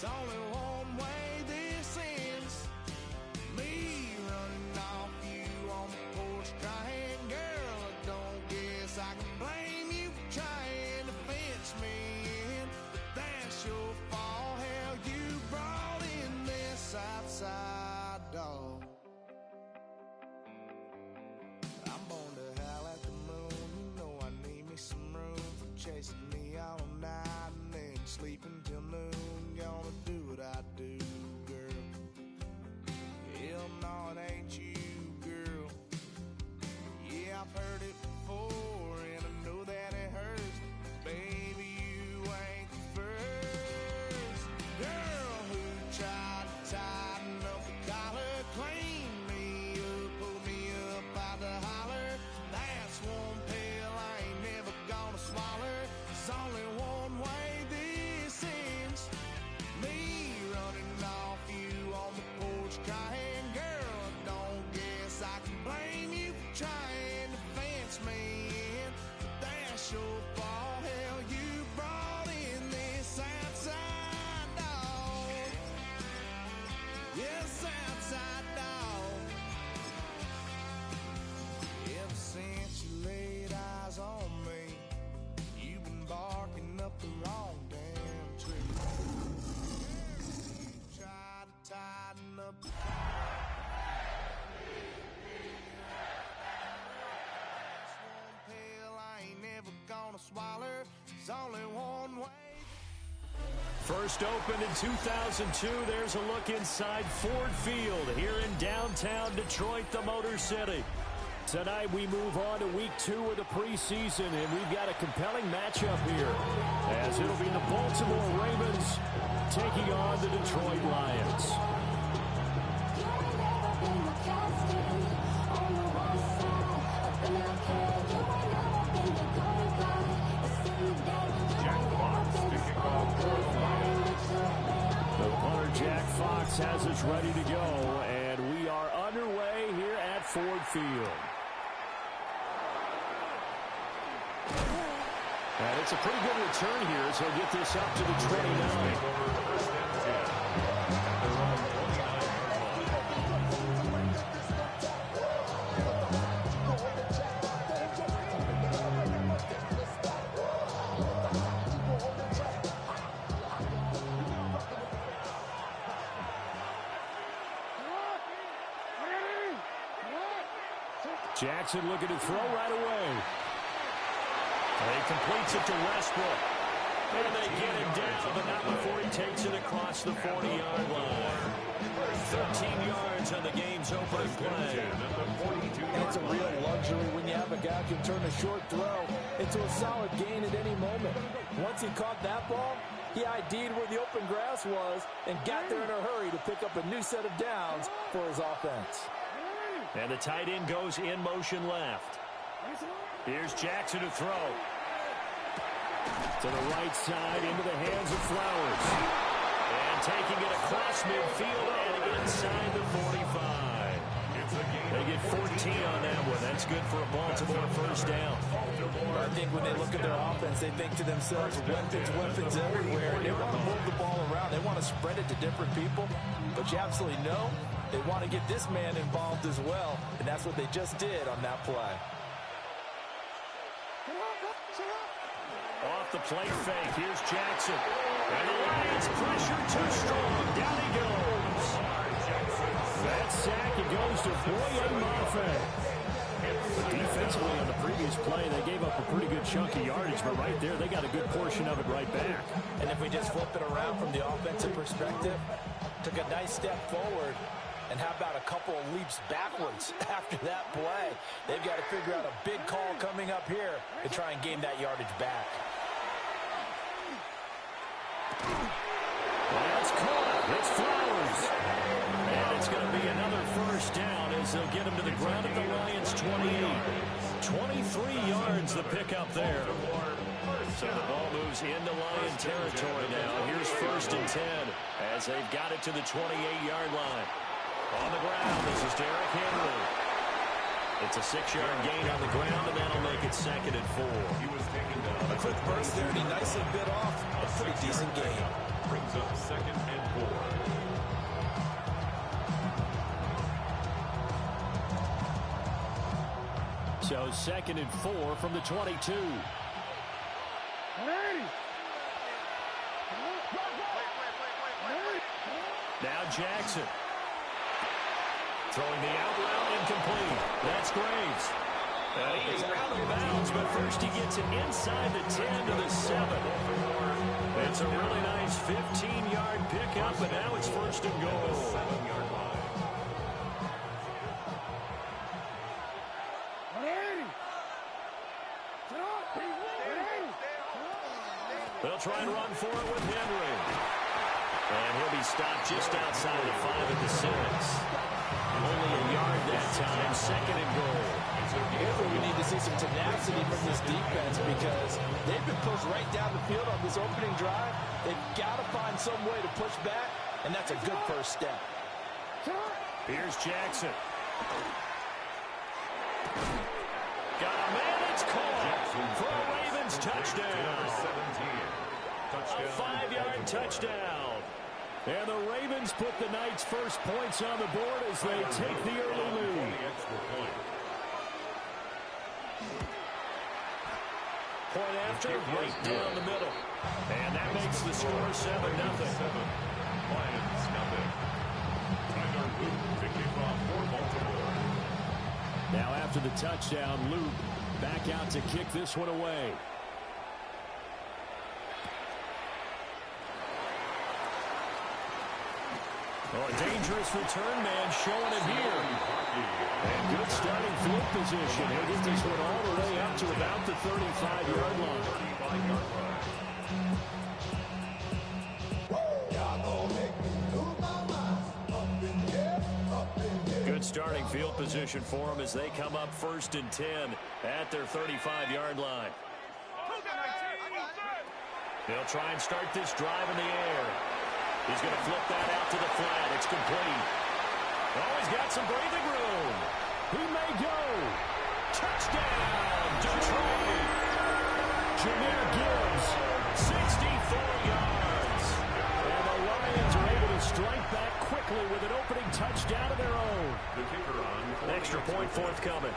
only one way this ends. Me running off you on the porch crying, girl, I don't guess I can blame you for trying to fence me in. But that's your fault, hell, you brought in this outside dog. I'm born to howl at the moon, you know I need me some room for chasing me all night and then sleeping till noon. Gonna do what I do, girl. Hell no, it ain't you, girl. Yeah, I've heard it before, and I know that it hurts. Baby, you ain't the first girl who tried to tighten up the collar, clean me up, pull me up out the holler. That's one pill I ain't never gonna swallow. There's only one way this ends. Me running off you on the porch crying, girl, I don't guess I can blame you for trying to fence me in. But that's your fault, hell, you brought in this outside dog. Yes, outside dog. Ever since you laid eyes on me, you've been barking up the wrong damn tree. You try to tighten up the That's one pill I ain't never gonna swallow. There's only one way. First opened in 2002, there's a look inside Ford Field here in downtown Detroit, the Motor City. Tonight we move on to week 2 of the preseason, and we've got a compelling matchup here, as it'll be the Baltimore Ravens taking on the Detroit Lions. The punter Jack Fox has us ready to go, and we are underway here at Ford Field. And it's a pretty good return here as he'll get this up to the 29. Jackson looking to throw right away. And he completes it to Westbrook. And they get him down, but not before he takes it across the 40-yard line. 13 yards on the game's opening play. And it's a real luxury when you have a guy who can turn a short throw into a solid gain at any moment. Once he caught that ball, he ID'd where the open grass was and got there in a hurry to pick up a new set of downs for his offense. And the tight end goes in motion left. Here's Jackson to throw. To the right side, into the hands of Flowers. And taking it across midfield and inside the 45. They get 14 on that one. That's good for a Baltimore first down. I think when they look at their offense, they think to themselves, weapons everywhere. They want to move the ball around. They want to spread it to different people. But you absolutely know they want to get this man involved as well. And that's what they just did on that play. Off the play fake, here's Jackson. And the Lions pressure too strong. Down he goes. That sack, it goes to Boye Mafe. Defensively on the previous play, they gave up a pretty good chunk of yardage, but right there, they got a good portion of it right back. And if we just flip it around from the offensive perspective, took a nice step forward, and how about a couple of leaps backwards after that play? They've got to figure out a big call coming up here to try and gain that yardage back. That's caught. It's Flowers. And it's going to be another first down as they'll get him to the ground at the Lions' 28. 23 yards the pickup there. So the ball moves into Lion territory now. Here's 1st and 10 as they've got it to the 28-yard line. On the ground, this is Derrick Henry. It's a 6-yard gain on the ground, and that'll make it 2nd and 4. A quick burst there, and he nicely bit off a pretty decent gain. brings up 2nd and 4. So 2nd and 4 from the 22. Now Jackson. Throwing the out route incomplete. That's Graves. And he is out of bounds, but first he gets it inside the 10 to the 7. It's a really nice 15-yard pickup, and now it's 1st and goal. 7-yard line. They'll try and run for it with Henry. And he'll be stopped just outside the 5 at the 6. Only a yard that time, 2nd and goal. Here's where we need to see some tenacity from this defense because they've been pushed right down the field on this opening drive. They've got to find some way to push back, and that's a good first step. Here's Jackson. Got a man, it's caught for a Ravens touchdown. Number 17. Touchdown. A 5-yard touchdown. And the Ravens put the Knights' first points on the board as they take the early lead. Extra point. Point after, right down the middle. And that makes the score 7-0. Lions nothing. Tyler Luke picking off for Baltimore. Now after the touchdown, Luke back out to kick this one away. Oh, a dangerous return man showing it here. And good starting field position. He'll get this one all the way up to about the 35-yard line. 35-yard line. Good starting field position for him as they come up 1st and 10 at their 35-yard line. They'll try and start this drive in the air. He's going to flip that out to the flat. It's complete. Oh, he's got some breathing room. He may go. Touchdown, Detroit. Jahmyr Gibbs, 64 yards. And the Lions are able to strike back quickly with an opening touchdown of their own. The kicker on. Extra point forthcoming.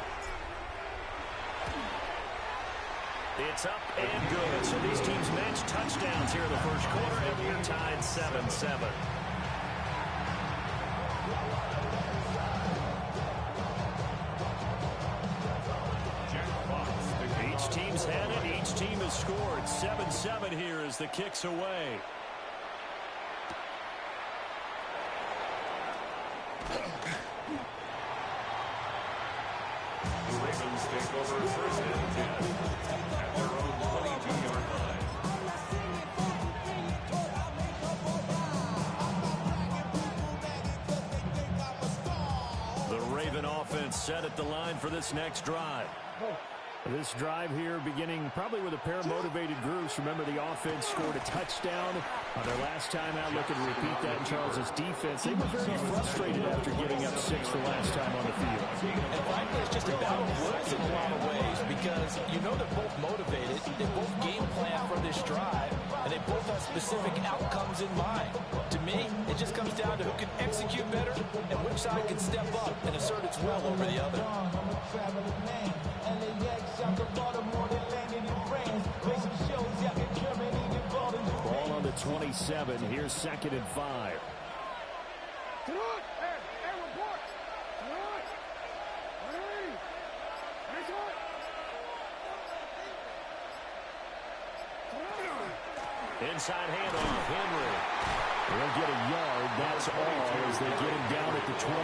It's up and good. So these teams match touchdowns here in the first quarter, and we're tied 7-7. Each team's had it. Each team has scored. 7-7 here as the kick's away. The Ravens take over 1st and 10 at their own 22-yard line. The Raven offense set at the line for this next drive. This drive here beginning probably with a pair of motivated groups. Remember, the offense scored a touchdown on their last time out. Looking to repeat that in Charles' defense. They were very frustrated after giving up 6 the last time on the field. And frankly, it's just a battle of wills in a lot of ways because you know they're both motivated. They both game plan for this drive, and they both have specific outcomes in mind. To me, it just comes down to who can execute better and which side can step up and assert its will over the other. Ball on the 27. Here's 2nd and 5. Inside handoff, Henry. They'll get a yard. That's all as they get him down at the 28.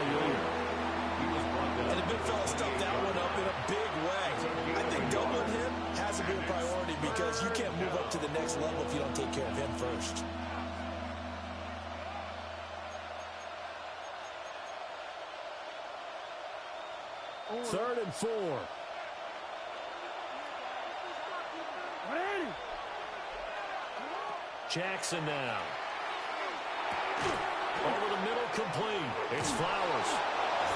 And the big fella stuffed that one up in a big way. I think doubling him has to be a priority because you can't move up to the next level if you don't take care of him first. Third and 4. Jackson now. Over the middle, complete. It's Flowers.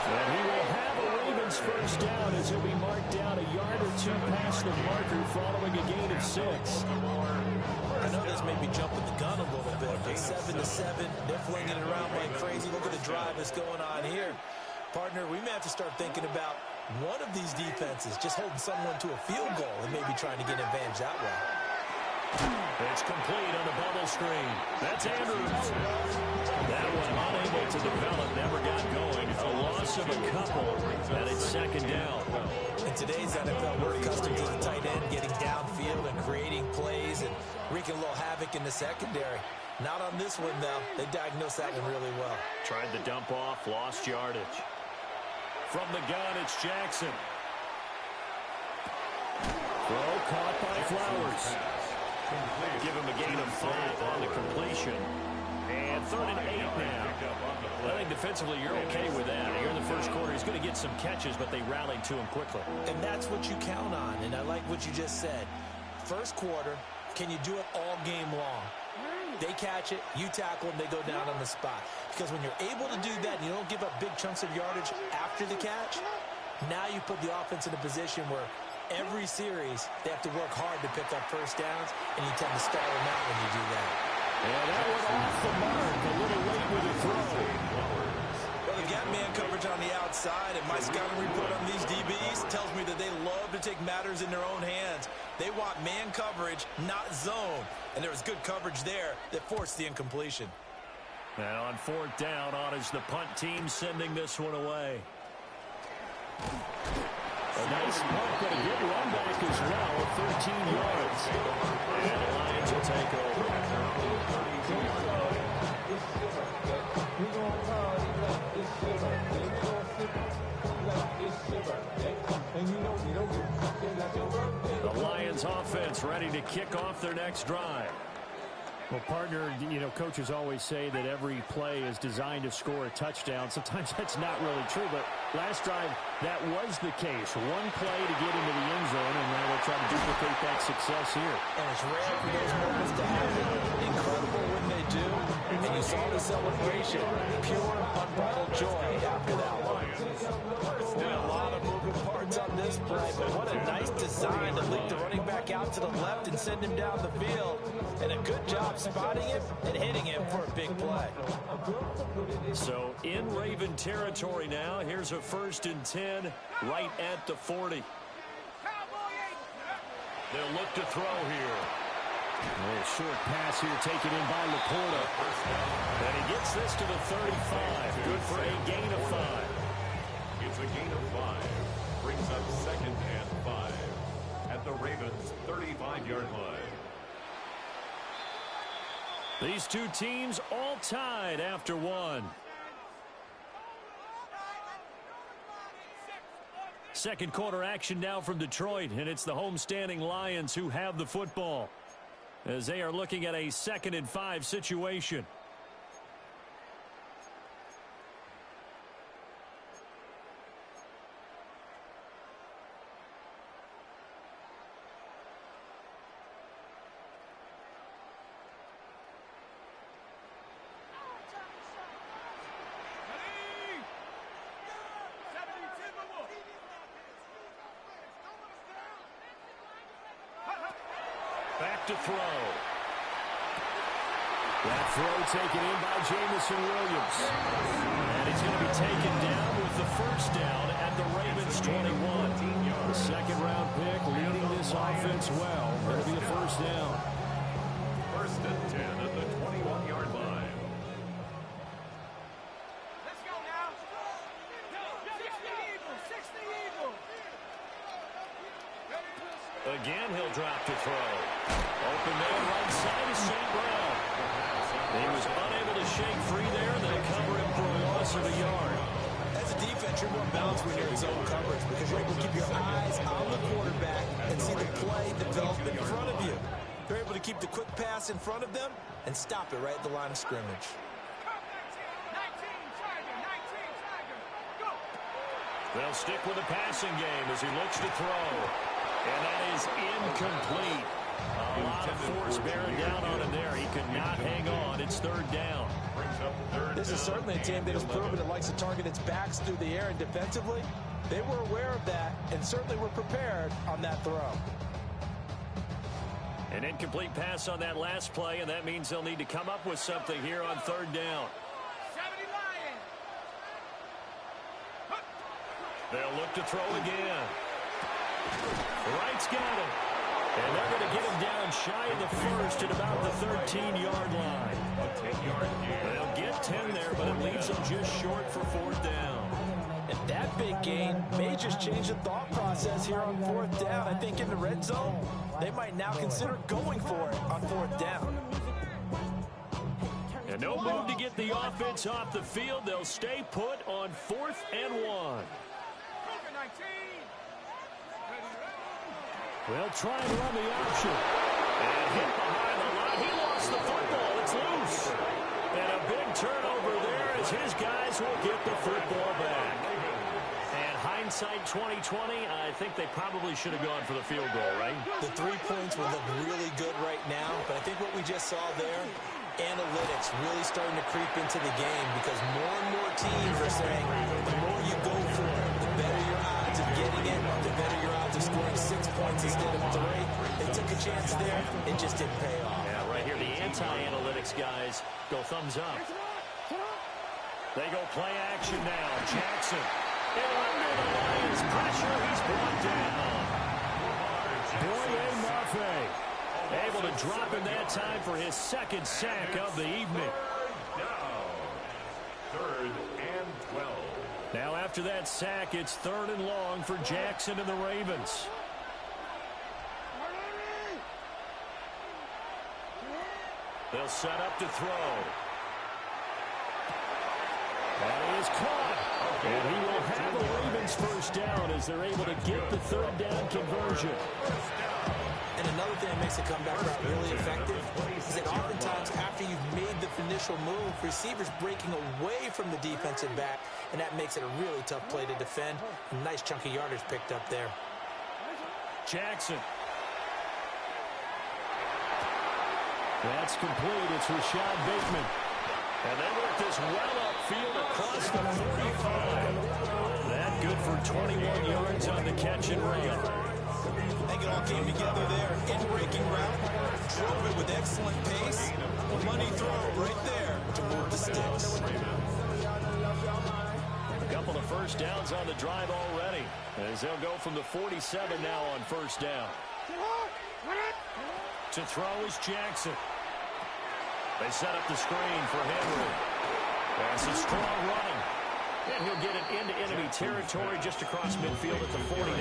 And he will have a Ravens first down as he'll be marked down a yard or two past the marker following a gain of 6. I know this may be jumping the gun a little bit, but 7 the 7. They're flinging it around like crazy. Look at the drive that's going on here. Partner, we may have to start thinking about one of these defenses just holding someone to a field goal and maybe trying to get an advantage that way. It's complete on the bubble screen. That's Andrews. That one unable to develop, never got going. A loss of a couple, and it's second down. In today's NFL, we're accustomed to the tight end getting downfield and creating plays and wreaking a little havoc in the secondary. Not on this one, though. They diagnosed that one really well. Tried the dump off, lost yardage. From the gun, it's Jackson. Throw caught by Flowers. Give him a gain of 5 on the completion. And 3rd and 8 now. I think defensively you're okay with that. Here in the first quarter, he's going to get some catches, but they rallied to him quickly. And that's what you count on, and I like what you just said. First quarter, can you do it all game long? They catch it, you tackle them, they go down on the spot. Because when you're able to do that and you don't give up big chunks of yardage after the catch, now you put the offense in a position where every series they have to work hard to pick up first downs, and you tend to stall them out when you do that. And that went off the mark, a little late with the throw. Well, they've got man coverage on the outside, and my scouting report on these DBs tells me that they love to take matters in their own hands. They want man coverage, not zone. And there was good coverage there that forced the incompletion. And on 4th down, on is the punt team sending this one away. A nice punt, but a good run back as well, 13 yards. And the Lions will take over. The Lions offense ready to kick off their next drive. Well, partner, you know, coaches always say that every play is designed to score a touchdown. Sometimes that's not really true, but last drive, that was the case. One play to get into the end zone, and now they'll try to duplicate that success here. And it's rare for those moments to happen. Incredible when they do. And you saw the celebration. Pure, unbridled joy after that one. Still a lot of moving parts on this play, but what a nice design to leak the running back out to the left and send him down the field. And a good job spotting him and hitting him for a big play. So in Raven territory now, here's a 1st and 10 right at the 40. They'll look to throw here. A short pass here taken in by Laporta. And he gets this to the 35. Good for a gain of 5. It's a gain of 5. Brings up 2nd and 5 at the Ravens' 35-yard line. These two teams all tied after one. Second quarter action now from Detroit, and it's the homestanding Lions who have the football as they are looking at a 2nd and 5 situation. Back to throw. That throw taken in by Jamison Williams. And he's going to be taken down with the 1st down at the Ravens 21. The 2nd-round pick leading this offense well. Going to be a 1st down. 1st and 10 at the 21-yard line. Let's go now. 60 Eagles. Again, he'll drop to throw. Open man right side is St. Brown. He was unable to shake free there. They'll cover him for a loss of a yard. As a defense, you're more balanced when you're in zone coverage because you're able to keep your eyes on the quarterback and see the play develop in front of you. You're able to keep the quick pass in front of them and stop it right at the line of scrimmage. 19 Tiger, go. They'll stick with the passing game as he looks to throw. And that is incomplete. A lot of force bearing down on him there. He could not hang on. It's 3rd down. This is certainly a team that has proven it likes to target its backs through the air, and defensively, they were aware of that and certainly were prepared on that throw. An incomplete pass on that last play, and that means they'll need to come up with something here on third down. 70 Lions. They'll look to throw again. Wright's got him. And they're going to get him down shy of the first at about the 13-yard line. A 10-yard gain. They'll get 10 there, but it leaves them just short for fourth down. And that big gain may just change the thought process here on fourth down. I think in the red zone, they might now consider going for it on fourth down. And no move to get the offense off the field. They'll stay put on 4th and 1. Cougar 19. They'll try and run the option. And hit behind the line. He lost the football. It's loose. And a big turnover there as his guys will get the football back. And hindsight 2020, I think they probably should have gone for the field goal, right? The 3 points will look really good right now, but I think what we just saw there, analytics really starting to creep into the game because more and more teams are saying the more you go for it, the better your odds of getting it, the better your odds of scoring 6 points instead of 3. They took a chance there. It just didn't pay off. Yeah, right here, the anti-analytics guys go thumbs up. They go play action now. Jackson. And under the Lions pressure, he's brought down. Boye Mafe. Able to drop in that time for his second sack of the evening. Third and 12. Now after that sack, it's 3rd and long for Jackson and the Ravens. They'll set up to throw. And he is caught. And he will have the Ravens first down as they're able to get the 3rd down conversion. And another thing that makes the comeback route really effective is that oftentimes after you've made the initial move, receivers breaking away from the defensive back, and that makes it a really tough play to defend. A nice chunk of yardage picked up there. Jackson. That's complete. It's Rashad Bateman. And they work this well upfield across the 45. That good for 21 yards on the catch and run. I think it all came together there. In-breaking route, drove it with excellent pace. Money throw right there to move the sticks. A couple of first downs on the drive already, as they'll go from the 47 now on first down. To throw is Jackson. They set up the screen for Henry. That's a strong running. And he'll get it into enemy territory just across midfield at the 49.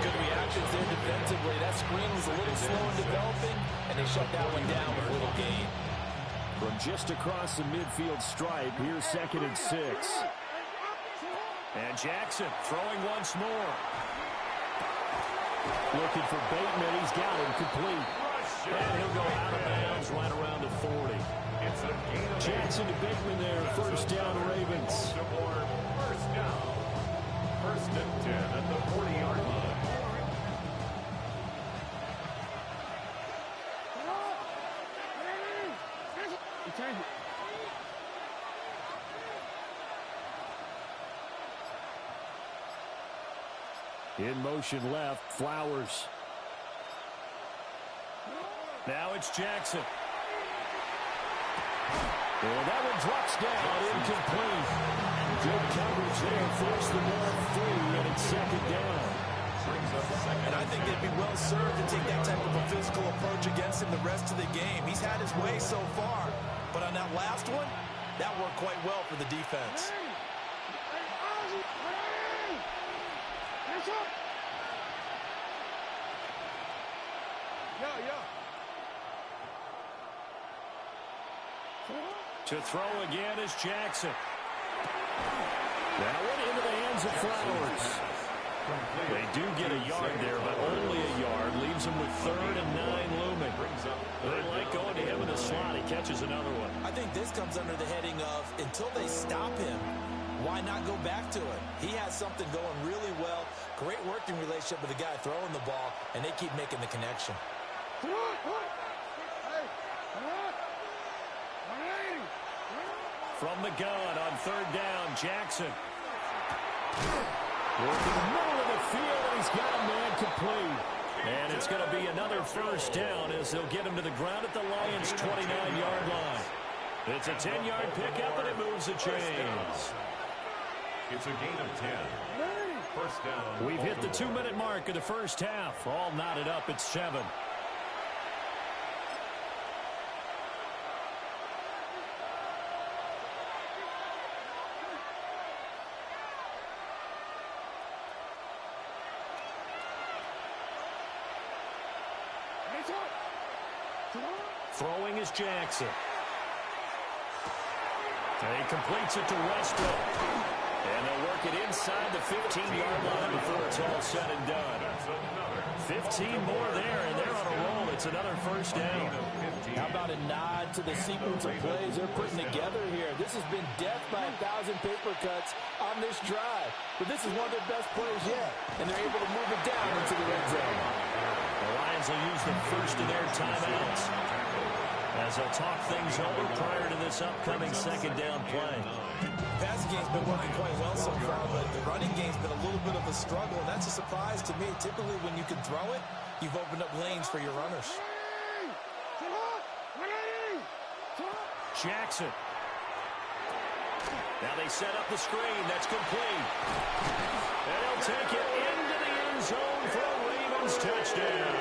Good reactions there defensively. That screen was a little slow in developing, and they shut that one down with a little gain. From just across the midfield stripe, here's 2nd and 6. And Jackson throwing once more. Looking for Bateman. He's got him complete. And he'll go out of bounds right around the 40. It's a gain of Jackson to Bateman there. First down, Ravens. First down. 1st and 10 at the 40-yard line. In motion left, Flowers. Now it's Jackson. And that one drops down, incomplete. Good coverage there, forced the ball free, and it's 2nd down. And I think they'd be well served to take that type of a physical approach against him the rest of the game. He's had his way so far, but on that last one, that worked quite well for the defense. To throw again is Jackson. That one into the hands of Flowers. They do get a yard there, but only a yard. Leaves them with 3rd and 9 looming. They like going to him in the slot. He catches another one. I think this comes under the heading of, until they stop him, why not go back to it? He has something going really well. Great working relationship with the guy throwing the ball, and they keep making the connection. From the gun on 3rd down, Jackson. Working the middle of the field, and he's got a man complete. And it's going to be another first down as they'll get him to the ground at the Lions' 29-yard line. It's a 10-yard pickup, and it moves the chains. It's a gain of 10. First down. We've hit the 2-minute mark of the first half. All knotted up at 7. Throwing is Jackson. And he completes it to Westbrook. And they'll work it inside the 15-yard line before it's all said and done. 15 more there, and they're on a roll. It's another first down. How about a nod to the sequence of plays they're putting together here? This has been death by 1,000 paper cuts on this drive. But this is one of their best plays yet, and they're able to move it down into the red zone. The Lions will use the first of their timeouts as they'll talk things over prior to this upcoming second down play. Passing game's been working quite well so far, but the running game's been a little bit of a struggle, and that's a surprise to me. Typically, when you can throw it, you've opened up lanes for your runners. Jackson. Now they set up the screen. That's complete. And he'll take it into the end zone for a Ravens touchdown.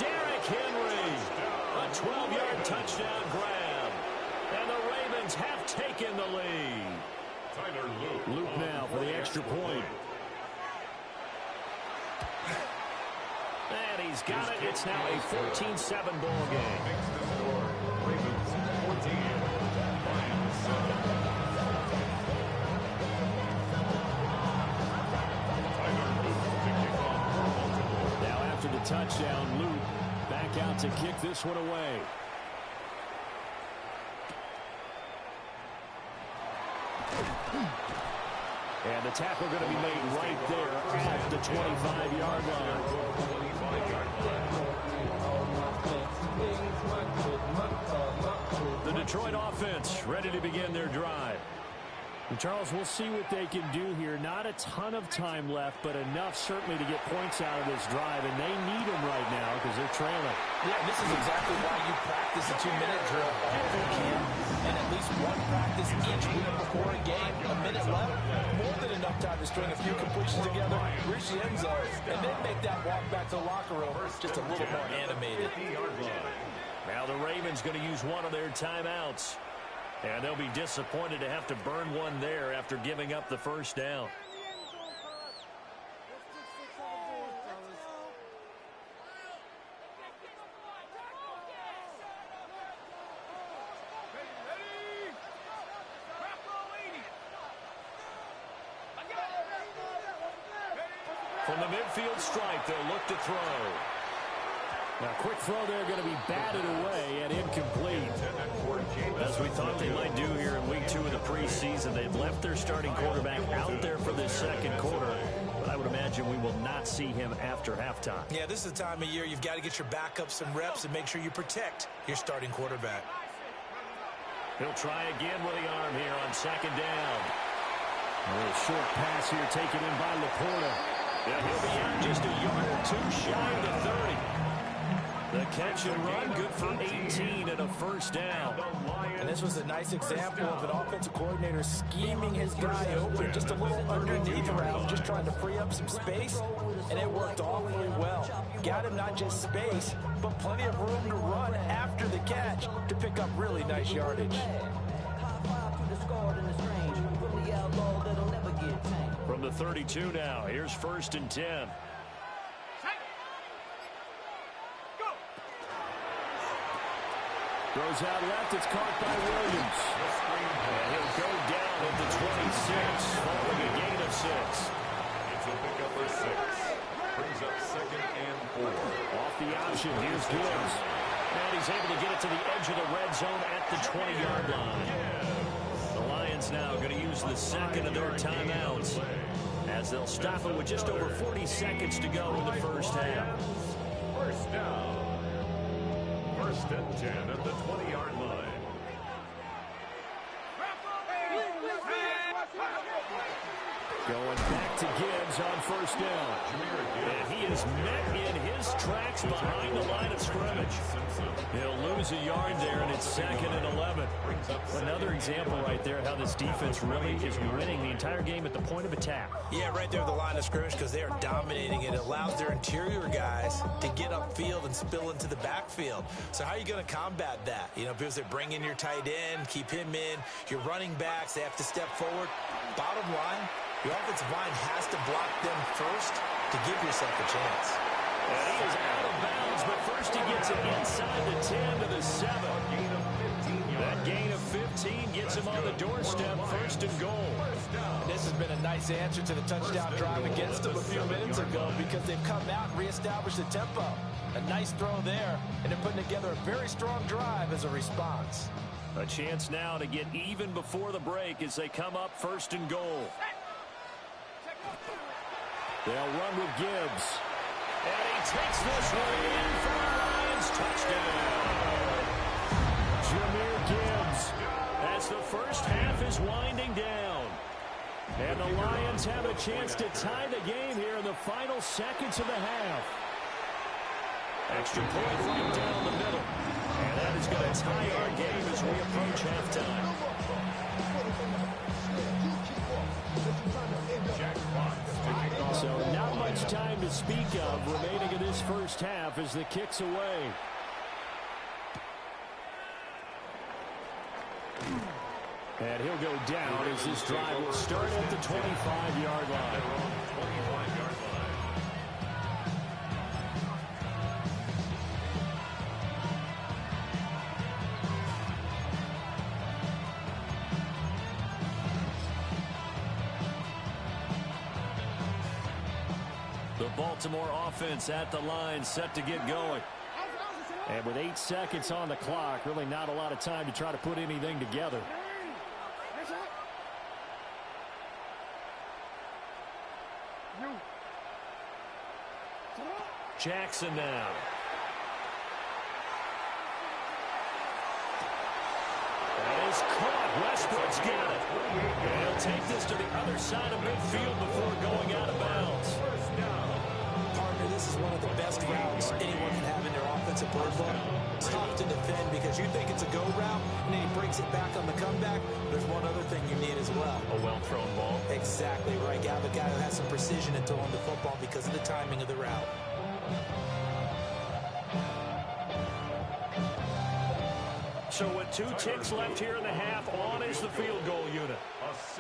Derrick Henry. A 12-yard touchdown grab. And the Ravens have taken the lead. Tyler Luke now for the extra point. And he's got it. It's now a 14-7 ball game. Makes the score. Ravens 14. Lions 7. Tyler Luke to kick off for Baltimore. Now after the touchdown, Luke back out to kick this one away. And the tackle going to be made right there at the 25-yard line. 25-yard line. The Detroit offense ready to begin their drive. And Charles, we'll see what they can do here. Not a ton of time left, but enough certainly to get points out of this drive, and they need them right now because they're trailing. Yeah, this is exactly why you practice a 2-minute drill every camp, and at least one practice each week before a game. A minute left, more than enough time to string a few completions together, reach the end zone, and then make that walk back to the locker room just a little more animated. Now the Ravens going to use one of their timeouts. And they'll be disappointed to have to burn one there after giving up the first down. From the midfield stripe, they'll look to throw. Now, quick throw there going to be batted away and incomplete. As we thought they might do here in week 2 of the preseason, they've left their starting quarterback out there for this second quarter. But I would imagine we will not see him after halftime. Yeah, this is the time of year you've got to get your backup some reps and make sure you protect your starting quarterback. He'll try again with the arm here on second down. A little short pass here taken in by Laporta. Yeah, he'll be out just a yard or two shy of the 30. The catch and run, good for 18 and a first down. And this was a nice example of an offensive coordinator scheming his guy open, just a little underneath route, just trying to free up some space, and it worked awfully well. Got him not just space, but plenty of room to run after the catch to pick up really nice yardage. From the 32 now, here's 1st and 10. Throws out left. It's caught by Williams. And he'll go down at the 26, following a gain of 6. It's a pickup for 6. Brings up 2nd and 4. Off the option. Here's Gibbs. And he's able to get it to the edge of the red zone at the 20-yard line. The Lions now going to use the second of their timeouts as they'll stop it with just over 40 seconds to go in the first half. First down. 1st and 10 at the 20-yard line. Going back to Gibbs on first down. And he is met in his tracks behind the line of scrimmage. He'll lose a yard there, and it's 2nd and 11. Another example right there how this defense really is winning the entire game at the point of attack. Yeah, right there at the line of scrimmage because they are dominating. It allows their interior guys to get upfield and spill into the backfield. So how are you going to combat that? You know, because they bring in your tight end, keep him in. Your running backs, they have to step forward. Bottom line, your offensive line has to block them first to give yourself a chance. And he is out of bounds, but first he gets it inside the 10 to the 7. That gain of 15 gets him on the doorstep, 1st and goal. This has been a nice answer to the touchdown drive against them a few minutes ago because they've come out and reestablished the tempo. A nice throw there, and they're putting together a very strong drive as a response. A chance now to get even before the break as they come up 1st and goal. They'll run with Gibbs. And he takes this one in for a Lions touchdown. Jahmyr Gibbs as the first half is winding down. And the Lions have a chance to tie the game here in the final seconds of the half. Extra point right down the middle. And that is going to tie our game as we approach halftime. So not much time to speak of remaining in this first half as the kick's away. And he'll go down as this drive will start at the 25-yard line. The Baltimore offense at the line, set to get going. And with 8 seconds on the clock, really not a lot of time to try to put anything together. Jackson now. That is caught. Westbrook's got it. And he'll take this to the other side of midfield before going out of bounds. Partner, this is one of the best routes anyone can have in their offensive playbook. Tough to defend because you think it's a go route, and then he breaks it back on the comeback. There's one other thing you need as well. A well-thrown ball. Exactly right. You have a guy who has some precision in throwing the football because of the timing of the route. So with 2 ticks left here in the half, on is the field goal unit.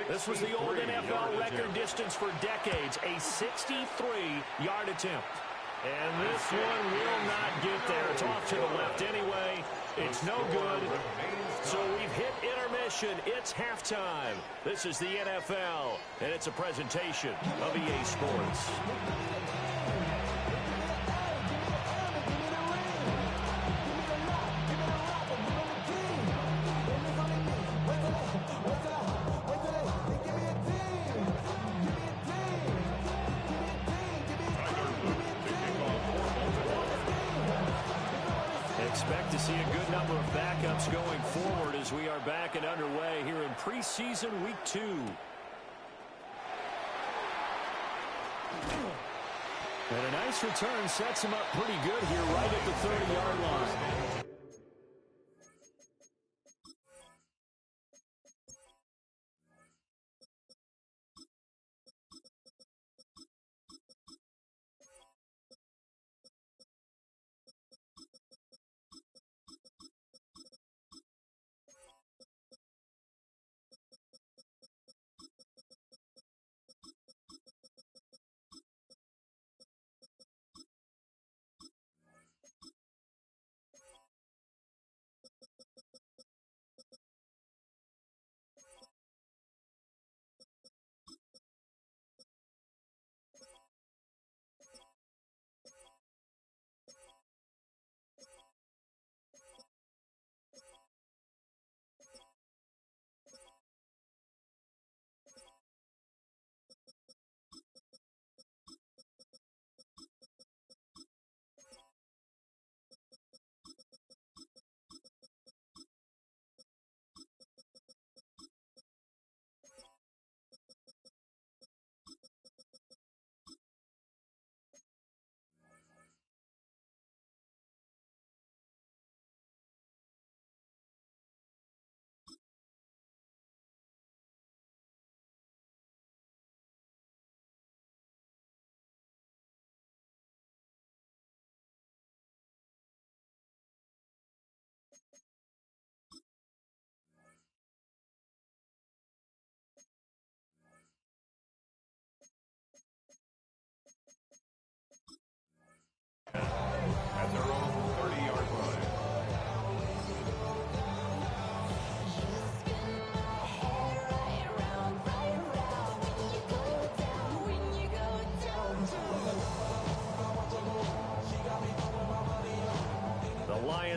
This was the old NFL record distance for decades, a 63-yard attempt. And this one will not get there. It's off to the left anyway. It's no good. So we've hit intermission. It's halftime. This is the NFL, and it's a presentation of EA Sports. Expect to see a good number of backups going forward as we are back and underway here in preseason week 2. And a nice return sets him up pretty good here right at the 30-yard line.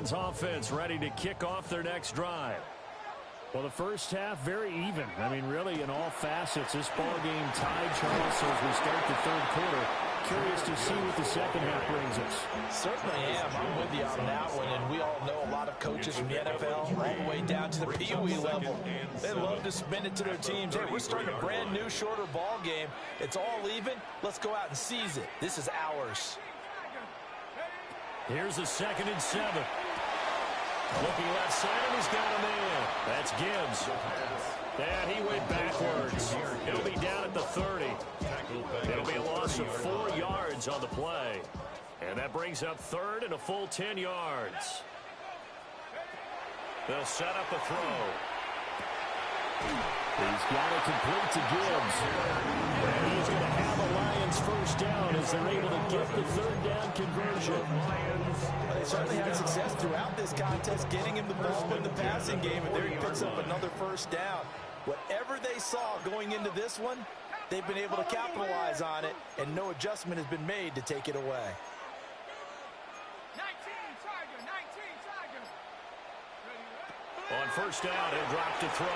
Lions offense ready to kick off their next drive. Well, the first half, very even. I mean, really, in all facets, this ball game tied, Charles, so as we start the third quarter. Curious to see what the second half brings us. Certainly am. I'm with you on that one, and we all know a lot of coaches from the NFL all the way down to the Pee Wee level. They love to spin it to their teams. Hey, we're starting a brand new, shorter ball game. It's all even. Let's go out and seize it. This is ours. Here's a 2nd and 7. Looking left side, and he's got a man. That's Gibbs. And he went backwards. He'll be down at the 30. It'll be a loss of 4 yards on the play. And that brings up 3rd and a full 10 yards. They'll set up a throw. He's got it complete to Gibbs. And he's going to have a Lions first down as they're able to get the 3rd down conversion. They certainly had success throughout this contest, getting him the ball in the passing game, and there he picks up another first down. Whatever they saw going into this one, they've been able to capitalize on it, and no adjustment has been made to take it away. 19, Tiger, 19, Tiger. On first down, he'll drop to throw.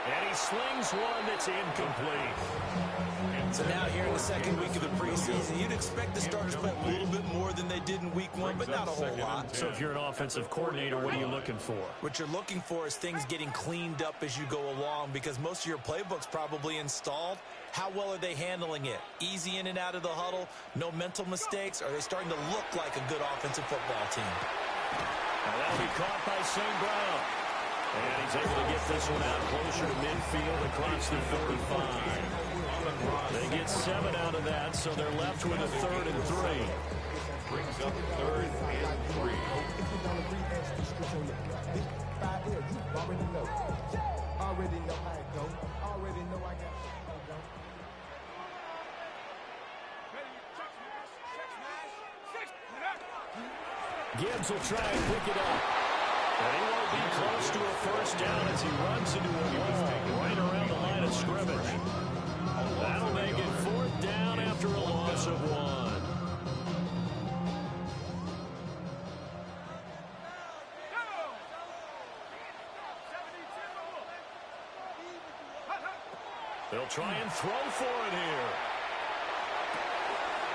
And he slings one that's incomplete. So now here in the second week of the preseason, you'd expect the starters to play a little bit more than they did in week 1, but not a whole lot. So if you're an offensive coordinator, what are you looking for? What you're looking for is things getting cleaned up as you go along, because most of your playbook's probably installed. How well are they handling it? Easy in and out of the huddle, no mental mistakes? Are they starting to look like a good offensive football team? And that'll be caught by St. Brown. And he's able to get this one out closer to midfield across the 45. They get 7 out of that, so they're left with a 3rd and 3. Brings up 3rd and 3. Gibbs will try and pick it up. And he won't be close to a first down as he runs into a wall right around the line of scrimmage. That'll make it 4th down after a loss of 1. They'll try and throw for it here.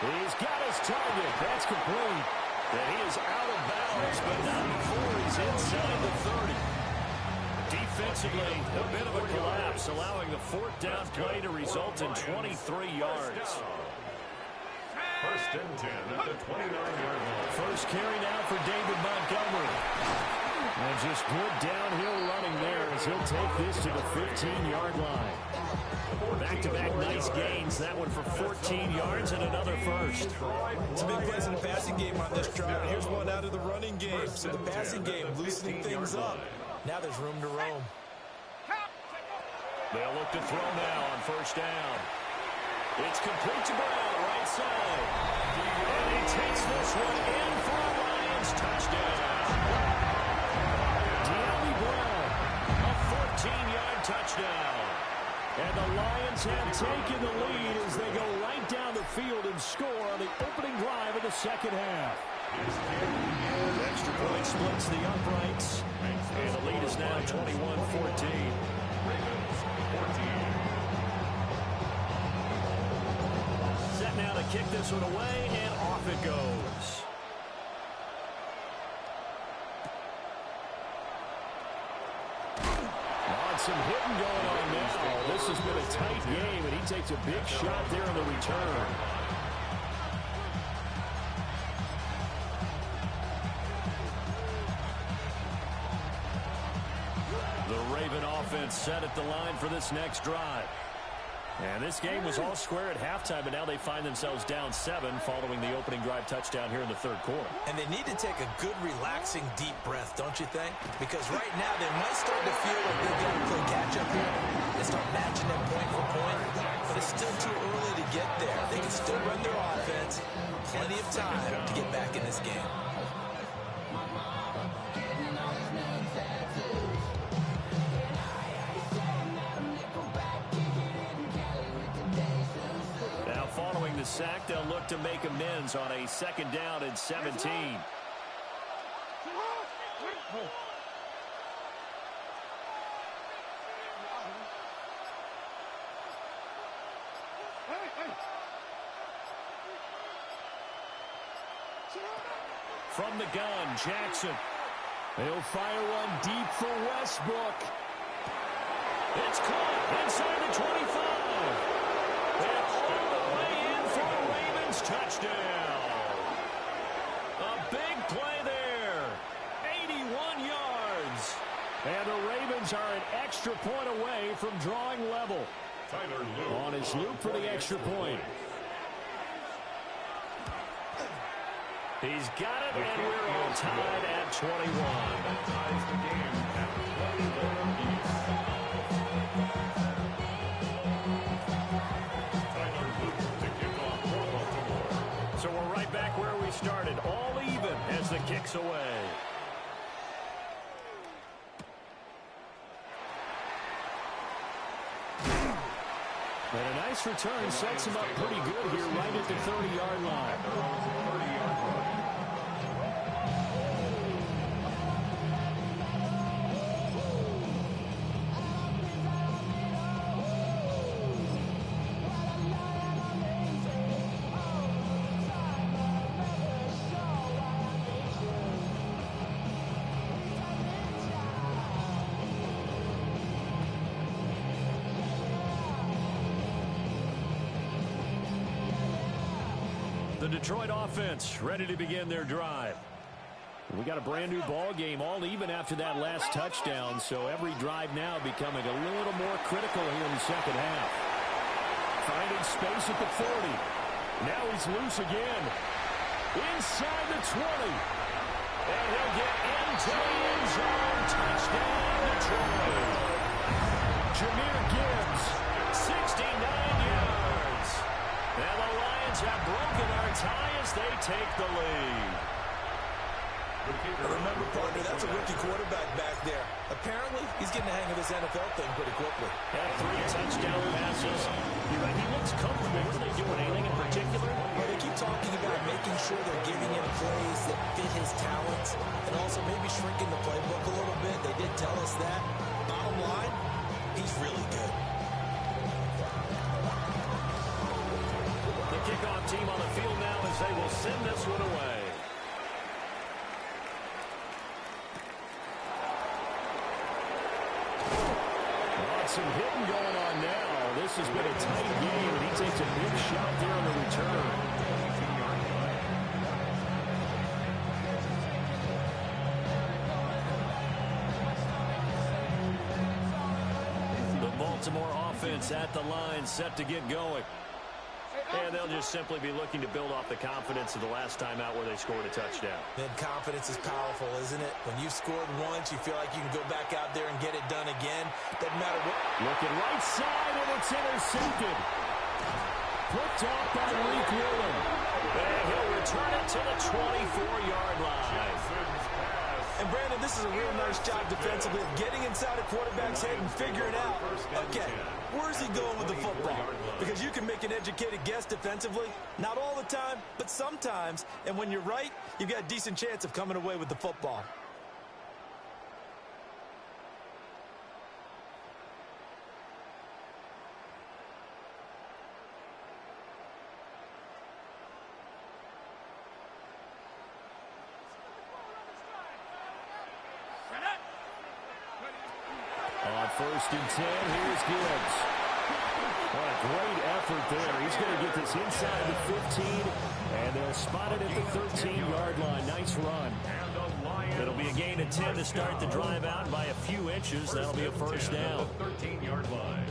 He's got his target. That's complete. And he is out of bounds, but not before he's inside the 30. Defensively, a bit of a collapse, allowing the 4th down play to result in 23 yards. 1st and 10 at the 29-yard line. First carry now for David Montgomery. And just good downhill running there as he'll take this to the 15-yard line. Back-to-back nice gains. That one for 14 yards and another first. It's a big plays in the passing game on this drive. Here's one out of the running game. So the passing game loosening things up. Now there's room to roam. They'll look to throw now on first down. It's complete to Brown, right side. And he takes this one in for a Lions touchdown. De'Ami Brown, a 14-yard touchdown. And the Lions have taken the lead as they go right down the field and score on the opening drive of the second half. Extra point splits the uprights. And the lead is now 21-14. Set now to kick this one away, and off it goes. Some hitting going on now. This has been a tight game, and he takes a big shot there in the return. The Raven offense set at the line for this next drive. And this game was all square at halftime, but now they find themselves down 7 following the opening drive touchdown here in the third quarter. And they need to take a good, relaxing, deep breath, don't you think? Because right now they might start to feel like they've got to play catch-up here and start matching them point for point. But it's still too early to get there. They can still run their offense. Plenty of time to get back in this game. Following the sack, they'll look to make amends on a 2nd down and 17. From the gun, Jackson. He'll fire one deep for Westbrook. It's caught inside the 25. And all the way in for a Ravens touchdown. A big play there. 81 yards. And the Ravens are an extra point away from drawing level. On his loop for the extra point. He's got it, and we're all tied at 21. Ties the game at 21 apiece. Tyler Luke to kick off for Baltimore. So we're right back where we started, all even as the kick's away. And a nice return sets him up pretty good here right at the 30-yard line. The Detroit offense ready to begin their drive. We got a brand new ball game, all even after that last touchdown, so every drive now becoming a little more critical here in the second half. Finding space at the 40. Now he's loose again. Inside the 20. And he'll get into the end zone. Touchdown, Detroit. Jahmyr Gibbs, 69 yards. And the Lions have broken our tie as they take the lead. Remember, partner, that's a rookie quarterback back there. Apparently, he's getting the hang of this NFL thing pretty quickly. Had 3 touchdown passes. You're right, he looks comfortable. Are they doing anything in particular? Well, they keep talking about making sure they're giving him plays that fit his talents and also maybe shrinking the playbook a little bit. They did tell us that. Bottom line, he's really good. The kickoff team on the field now as they will send this one away. Some hitting going on now. This has been a tight game, and he takes a big shot there on the return. The Baltimore offense at the line, set to get going. And they'll just simply be looking to build off the confidence of the last time out where they scored a touchdown. And confidence is powerful, isn't it? When you've scored once, you feel like you can go back out there and get it done again. Doesn't matter what. Looking right side, and it's intercepted. Picked off by Reek Willen. And he'll return it to the 24-yard line. And, Brandon, this is a real nice job defensively of getting inside a quarterback's head and figuring out, okay, where's he going with the football? Because you can make an educated guess defensively. Not all the time, but sometimes. And when you're right, you've got a decent chance of coming away with the football. On 1st and 10, here's Gibbs. What a great effort there. He's going to get this inside the 15, and they'll spot it at the 13-yard line. Nice run. It'll be a gain of 10 to start the drive out by a few inches. That'll be a first down. 13-yard line.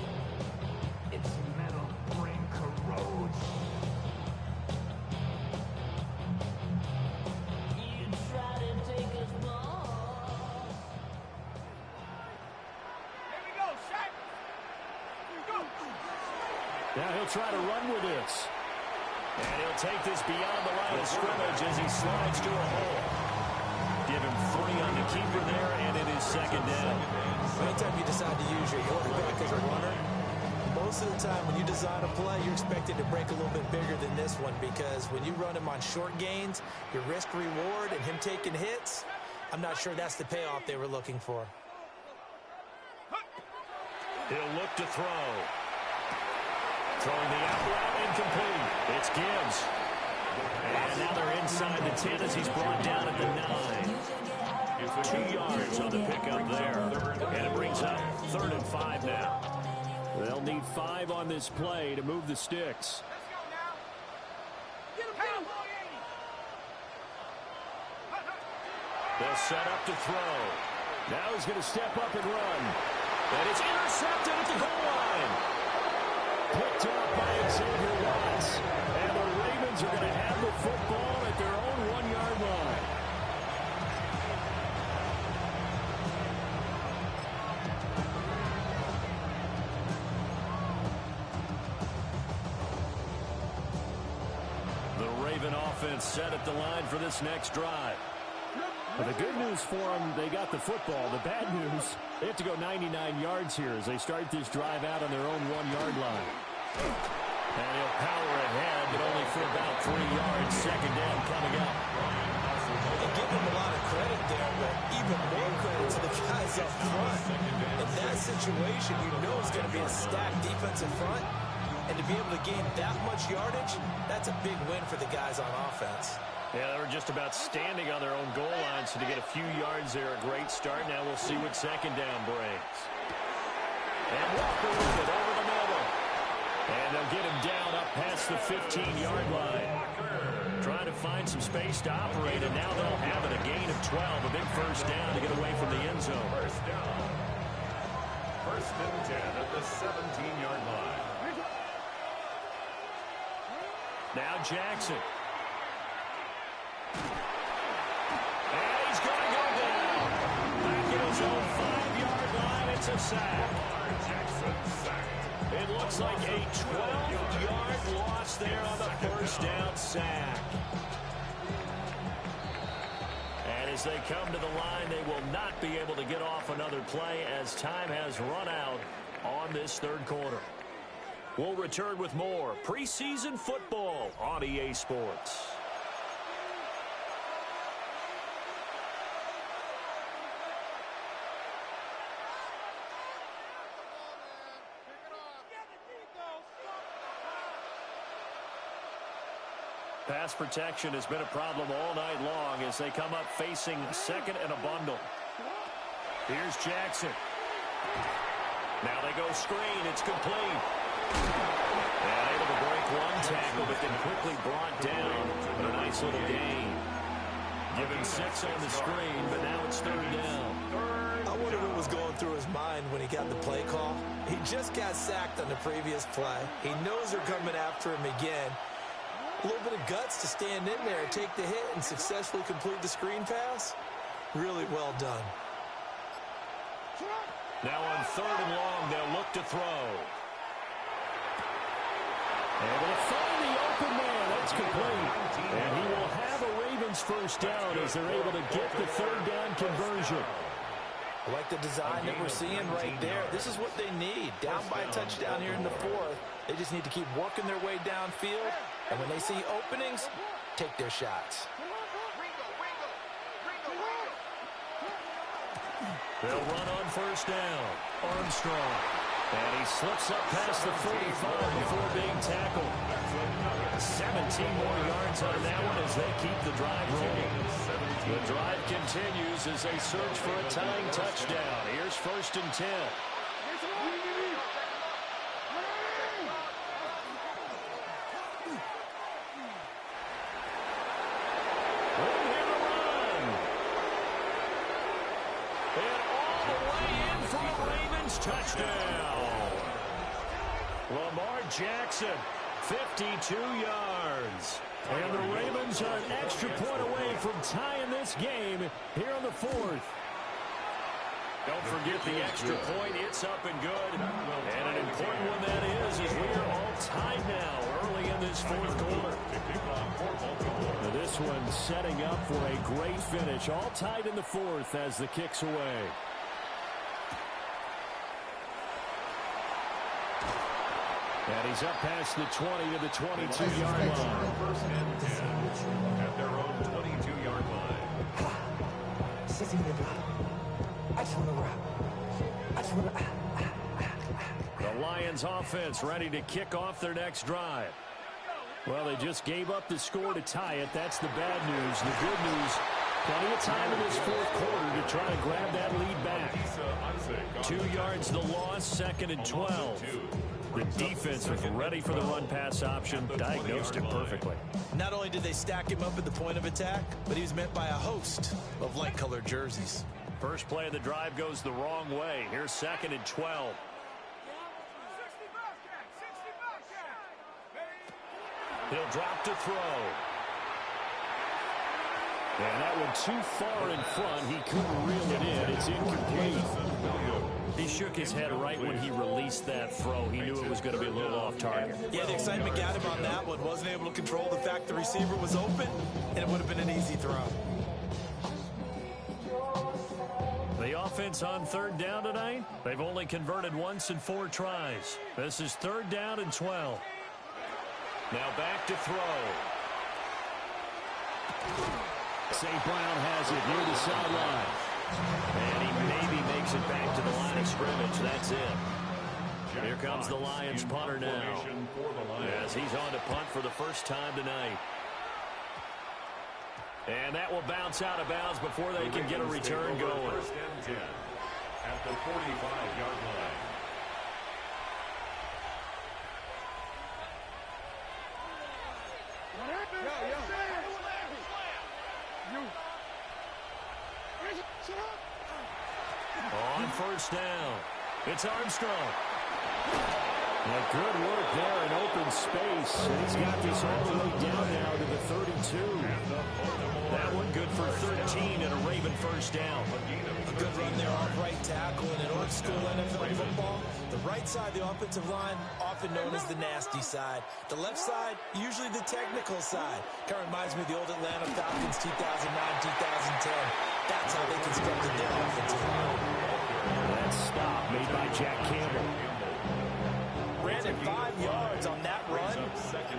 It's metal ring corrodes. You try to take us ball. Here we go, Shaq. Go. Now he'll try to run with this. And he'll take this beyond the line of scrimmage as he slides to a hole. Give him 3 on the keeper there, and it is second down. Anytime you decide to use your quarterback as a runner, most of the time when you design a play, you're expected to break a little bit bigger than this one because when you run him on short gains, your risk-reward and him taking hits, I'm not sure that's the payoff they were looking for. He'll look to throw. Throwing the out route, incomplete. It's Gibbs. And now they're inside the 10 as he's brought down at the 9. 2 yards on the pickup there. And it brings up 3rd and 5 now. They'll need 5 on this play to move the sticks. They'll set up to throw. Now he's going to step up and run. And it's intercepted at the goal line. Picked up by Xavier Watts. And the Ravens are going to have the football at their own 1-yard line. The Raven offense set at the line for this next drive. But the good news for them, they got the football. The bad news, they have to go 99 yards here as they start this drive out on their own 1-yard line. And he'll power ahead, but only for about 3 yards. 2nd down coming up. They give them a lot of credit there, but even more credit to the guys up front. In that situation, you know it's going to be a stacked defensive front. And to be able to gain that much yardage, that's a big win for the guys on offense. Yeah, they were just about standing on their own goal line, so to get a few yards there, a great start. Now we'll see what 2nd down brings. And Walker with it over the middle. And they'll get him down up past the 15-yard line. Trying to find some space to operate, and now they'll have it, a gain of 12, a big 1st down to get away from the end zone. 1st down. 1st and 10 at the 17-yard line. Now Jackson. And he's going to go down. Back at his own 5-yard line, it's a sack. Jackson sacked. It looks like a 12-yard loss there on the 1st down sack. And as they come to the line, they will not be able to get off another play as time has run out on this 3rd quarter. We'll return with more preseason football on EA Sports. Pass protection has been a problem all night long as they come up facing 2nd and a bundle. Here's Jackson. Now they go screen. It's complete. And able to break one tackle, but then quickly brought down. But a nice little gain. Given 6 on the screen, but now it's 3rd down. I wonder what was going through his mind when he got the play call. He just got sacked on the previous play. He knows they're coming after him again. A little bit of guts to stand in there, take the hit, and successfully complete the screen pass. Really well done. Now on 3rd and long, they'll look to throw. Able to find the open man. That's complete. And he will have a Ravens 1st down as they're able to get the 3rd down conversion. I like the design that we're seeing right there. This is what they need. Down by a touchdown here in the 4th. They just need to keep working their way downfield. And when they see openings, take their shots. They'll run on 1st down. Armstrong. And he slips up past the 45 before being tackled. 17 more yards on that one as they keep the drive rolling. The drive continues as they search for a tying touchdown. Here's 1st and 10. Touchdown. Lamar Jackson, 52 yards. And the Ravens are an extra point away from tying this game here on the 4th. Don't forget the extra point. It's up and good. And an important one that is as we are all tied now early in this 4th quarter. Now this one setting up for a great finish. All tied in the 4th as the kick's away. And he's up past the 20 to the 22-yard line. 1st and 10 at their own 22-yard line. The Lions offense ready to kick off their next drive. Well, they just gave up the score to tie it. That's the bad news. The good news, plenty of time in this fourth quarter to try to grab that lead back. 2 yards the loss, 2nd and 12. The defense was ready for the run-pass option, diagnosed it perfectly. Not only did they stack him up at the point of attack, but he was met by a host of light-colored jerseys. First play of the drive goes the wrong way. Here's 2nd and 12. He'll drop to throw. And that one too far in front. He couldn't reel it in. It's incomplete. He shook his head right when he released that throw. He knew it was going to be a little off target. Yeah, the excitement got him on that one. Wasn't able to control the fact the receiver was open, and it would have been an easy throw. The offense on 3rd down tonight, they've only converted once in 4 tries. This is 3rd down and 12. Now back to throw. St. Brown has it near the sideline. And he maybe makes it back to the line of scrimmage. That's it. Here comes the Lions punter now, as he's on to punt for the first time tonight. And that will bounce out of bounds before they can get a return going. 1st and 10 at the 45-yard line. On 1st down, it's Armstrong. Well, good work there in open space. And he's got this all the way down now to the 32. That one good for 13 and a Raven first down. A good run there off right tackle. And in old school NFL football, the right side of the offensive line, often known as the nasty side. The left side, usually the technical side. Kind of reminds me of the old Atlanta Falcons 2009, 2010. That's how they constructed their offensive line. That stop made by Jack Campbell. Ran it 5 yards on that run.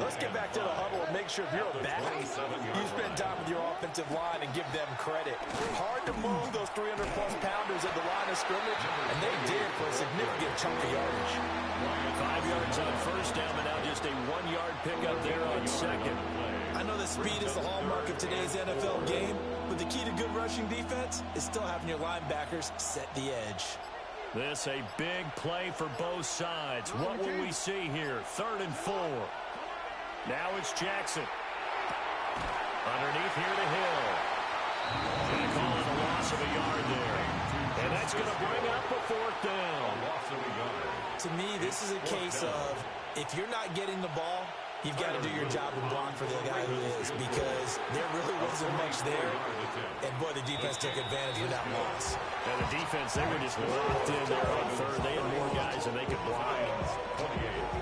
Let's get back to the huddle and make sure if you're a back, you spend time with your offensive line and give them credit. Hard to move those 300-plus pounders at the line of scrimmage, and they did for a significant chunk of yardage. 5 yards on 1st down, but now just a 1-yard pickup there on 2nd. I know that speed is the hallmark of today's NFL game, but the key to good rushing defense is still having your linebackers set the edge. This a big play for both sides. What will we see here? 3rd and 4. Now it's Jackson. Underneath here to Hill. Going to call it a loss of a yard there. And that's going to bring up a 4th down. To me, this is a case of if you're not getting the ball, you've got to do your job and block for the guy who is, because there really wasn't much there. And, boy, the defense took advantage of that loss. And the defense, they were just locked in there on 3rd. They had more guys than they could block.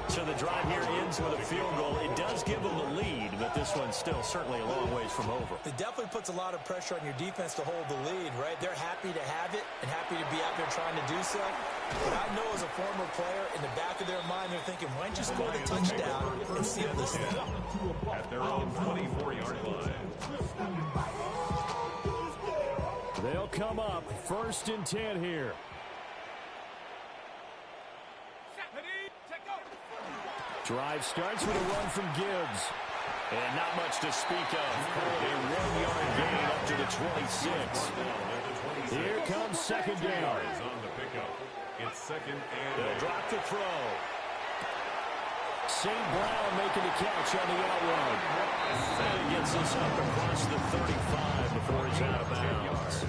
So the drive here ends with a field goal. It does give them the lead, but this one's still certainly a long ways from over. It definitely puts a lot of pressure on your defense to hold the lead, right? They're happy to have it and happy to be out there trying to do so. But I know as a former player, in the back of their mind, they're thinking, why don't you score the touchdown and seal this thing? At their own 24-yard line. They'll come up 1st and 10 here. Drive starts with a run from Gibbs. And not much to speak of. A 1-yard gain up to the 26. Here comes 2nd down. On the pickup. It's 2nd and They'll drop the throw. St. Brown making the catch on the outrun. And he gets us up across the 35 before he's out of bounds.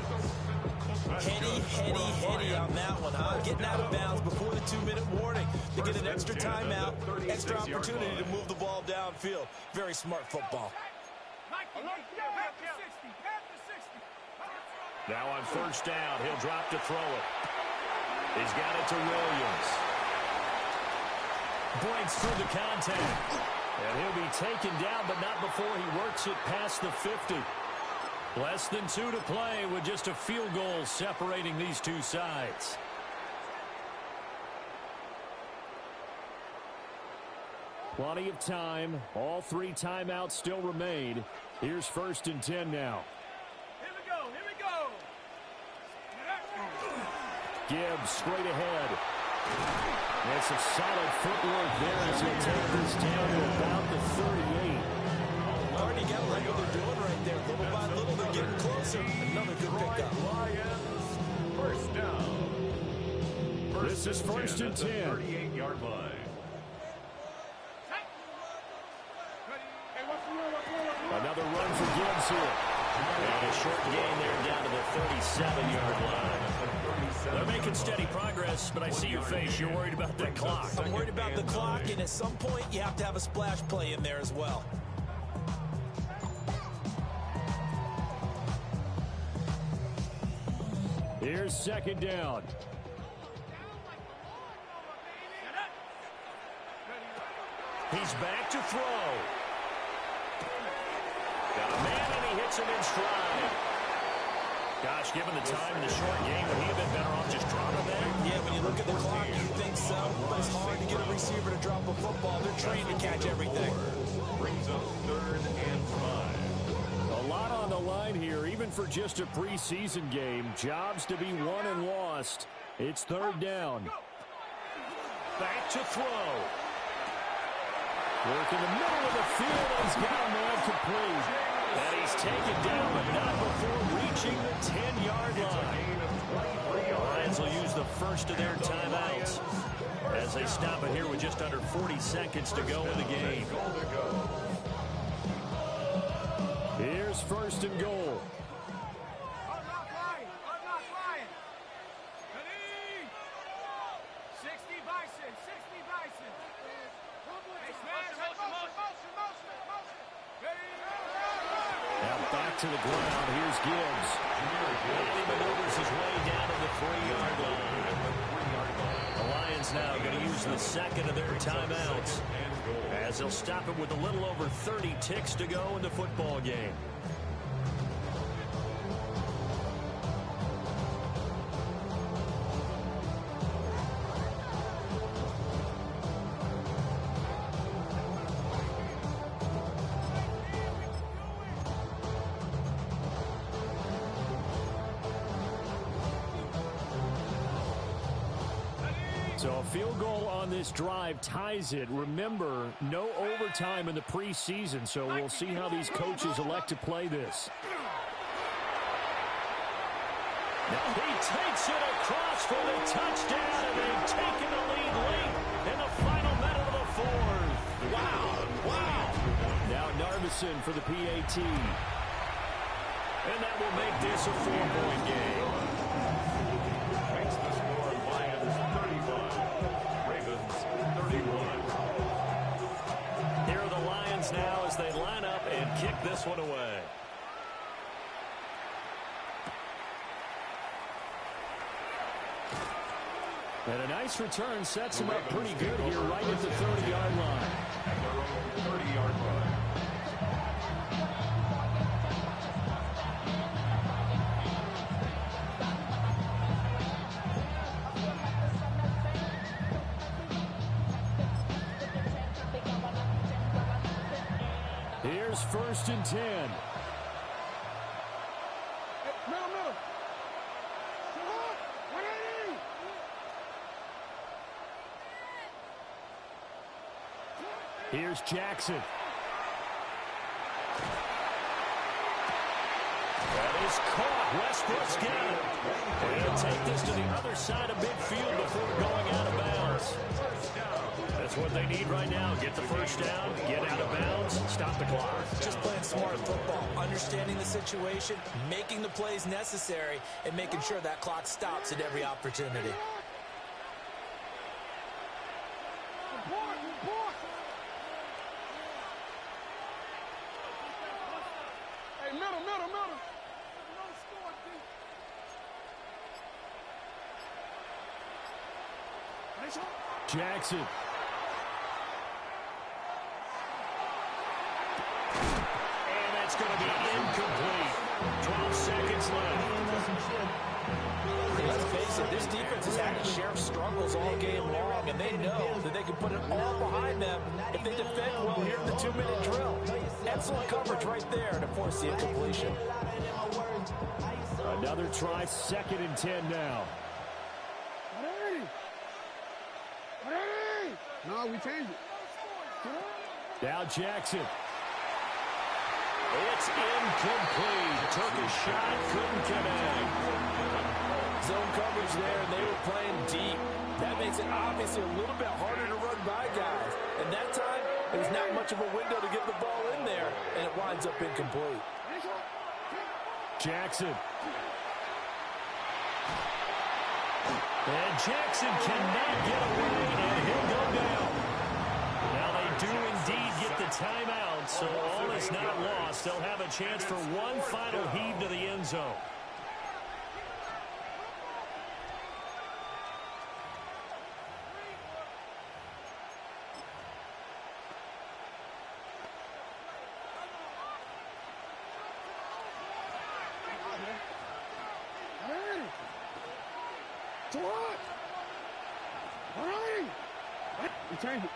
Heady on that one, huh? Getting out of bounds before the 2-minute warning. They get an extra timeout, extra opportunity to move the ball downfield. Very smart football. Now on 1st down, he'll drop to throw it. He's got it to Williams. Breaks through the contact. And he'll be taken down, but not before he works it past the 50. Less than 2 to play with just a field goal separating these two sides. Plenty of time. All 3 timeouts still remain. Here's 1st and 10 now. Here we go. Gibbs straight ahead. And some solid footwork there as he'll take this down to about the 38. Already got to like what they're doing right there. Little by little, they're getting closer. Another good pickup. Lions, first down. This is first and 10. 38-yard line. Another run for Gibbs here. And a short gain there down to the 37-yard line. They're making steady progress, but I see your face. You're worried about that clock. I'm worried about the clock, and at some point, you have to have a splash play in there as well. Here's second down. He's back to throw. Got a man, and he hits him in stride. Gosh, given the time in the short game, would he have been better off just dropping that? Yeah, when you look at the clock, you think so. But it's hard to get a receiver to drop a football. They're trained to catch everything. Brings up 3rd and 5. A lot on the line here, even for just a preseason game. Jobs to be won and lost. It's 3rd down. Back to throw. Work in the middle of the field. He's got a man complete. And he's taken down, but not before reaching the 10-yard line. The Lions will use the first of their timeouts as they stop it here with just under 40 seconds to go in the game. Here's first and goal. Now back to the ground. Here's Gibbs. And he maneuvers his way down to the 3-yard line. The Lions now going to use the second of their timeouts as they'll stop it with a little over 30 ticks to go in the football game. So a field goal on this drive ties it. Remember, no overtime in the preseason, so we'll see how these coaches elect to play this. He takes it across for the touchdown, and they've taken the lead late in the final minute of the 4th. Wow. Now Narveson for the PAT. And that will make this a 4-point game. Makes the score Lions 35, Ravens 31. Here are the Lions now as they line up and kick this one away. And a nice return sets him up pretty good here right at the 30-yard line. At their own 30-yard line. Here's first and 10. Here's Jackson. That is caught. Westbrook's got it. They'll take this to the other side of midfield before going out of bounds. That's what they need right now. Get the first down, get out of bounds, stop the clock. Just playing smart football, understanding the situation, making the plays necessary, and making sure that clock stops at every opportunity. Jackson. And that's going to be incomplete. 12 seconds left. Let's face it, this defense has had its share of struggles all game long, and they know that they can put it all behind them if they defend well here in the 2-minute drill. Excellent coverage right there to force the incompletion. Another try, 2nd and 10 now. No, we changed it. Now Jackson. It's incomplete. Took a shot, couldn't connect. Zone coverage there, and they were playing deep. That makes it obviously a little bit harder to run by guys. And that time, there's not much of a window to get the ball in there, and it winds up incomplete. Jackson. And Jackson cannot get away, and he'll go down. Now they do indeed get the timeout, so all is not lost. They'll have a chance for one final heave to the end zone. To what? All right. We changed it.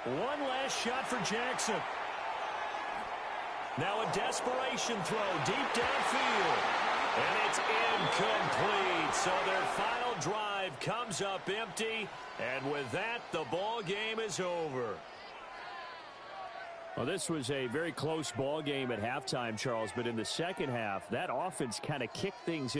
One last shot for Jackson. Now a desperation throw deep downfield. And it's incomplete. So their final drive comes up empty. And with that, the ball game is over. Well, this was a very close ball game at halftime, Charles, but in the second half, that offense kind of kicked things